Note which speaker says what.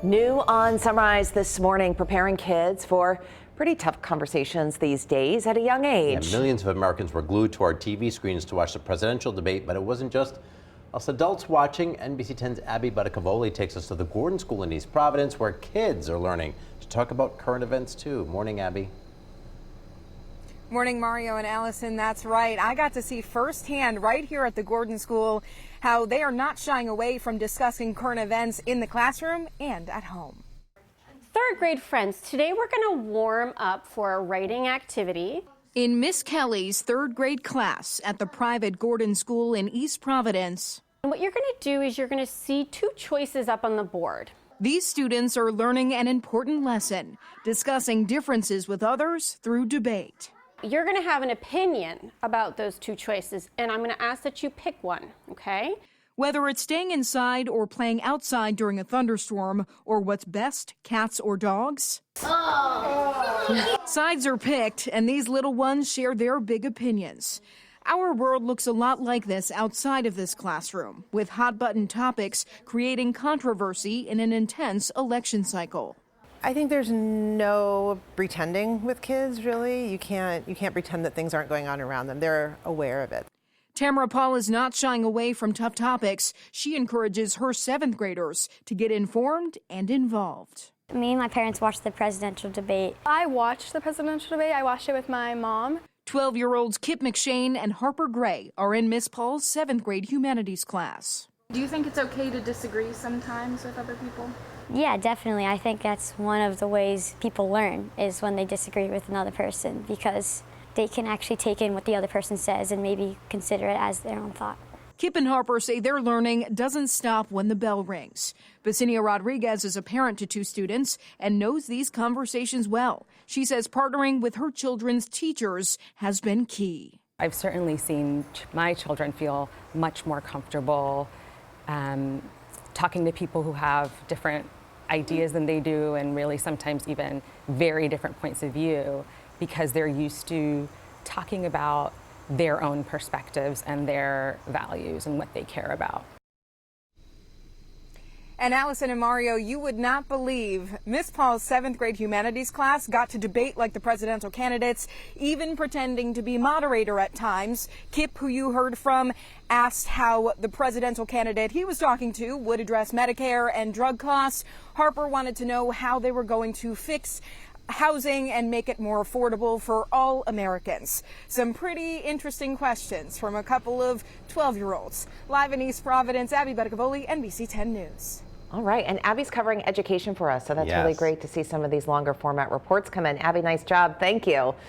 Speaker 1: New on Sunrise this morning, preparing kids for pretty tough conversations these days at a young age.
Speaker 2: Yeah, millions of Americans were glued to our TV screens to watch the presidential debate, but it wasn't just us adults watching. NBC 10's Abbey Buttacavoli takes us to the Gordon School in East Providence, where kids are learning to talk about current events too. Morning, Abbey.
Speaker 3: Morning, Mario and Allison. That's right. I got to see firsthand right here at the Gordon School how they are not shying away from discussing current events in the classroom and at home.
Speaker 4: Third grade friends, today we're going to warm up for a writing activity.
Speaker 5: In Miss Kelly's third grade class at the private Gordon School in East Providence.
Speaker 4: And what you're going to do is you're going to see two choices up on the board.
Speaker 5: These students are learning an important lesson, discussing differences with others through debate.
Speaker 4: You're going to have an opinion about those two choices, and I'm going to ask that you pick one, okay?
Speaker 5: Whether it's staying inside or playing outside during a thunderstorm, or what's best, cats or dogs. Oh. Sides are picked, and these little ones share their big opinions. Our world looks a lot like this outside of this classroom, with hot-button topics creating controversy in an intense election cycle.
Speaker 6: I think there's no pretending with kids, really. You can't pretend that things aren't going on around them. They're aware of it.
Speaker 5: Tamara Paul is not shying away from tough topics. She encourages her 7th graders to get informed and involved.
Speaker 7: Me and my parents watched the presidential debate.
Speaker 8: I watched the presidential debate. I watched it with my mom.
Speaker 5: 12-year-olds Kip McShane and Harper Gray are in Miss Paul's 7th grade humanities class.
Speaker 8: Do you think it's okay to disagree sometimes with other people?
Speaker 7: Yeah, definitely. I think that's one of the ways people learn is when they disagree with another person, because they can actually take in what the other person says and maybe consider it as their own thought.
Speaker 5: Kip and Harper say their learning doesn't stop when the bell rings. Basinia Rodriguez is a parent to 2 students and knows these conversations well. She says partnering with her children's teachers has been key.
Speaker 9: I've certainly seen my children feel much more comfortable talking to people who have different ideas than they do, and really sometimes even very different points of view, because they're used to talking about their own perspectives and their values and what they care about.
Speaker 3: And Allison and Mario, you would not believe Miss Paul's 7th grade humanities class got to debate like the presidential candidates, even pretending to be moderator at times. Kip, who you heard from, asked how the presidential candidate he was talking to would address Medicare and drug costs. Harper wanted to know how they were going to fix housing and make it more affordable for all Americans. Some pretty interesting questions from a couple of 12-year-olds. Live in East Providence, Abbey Buttacavoli, NBC 10 News.
Speaker 1: All right, and Abby's covering education for us, so that's really great to see some of these longer format reports come in. Abby, nice job. Thank you.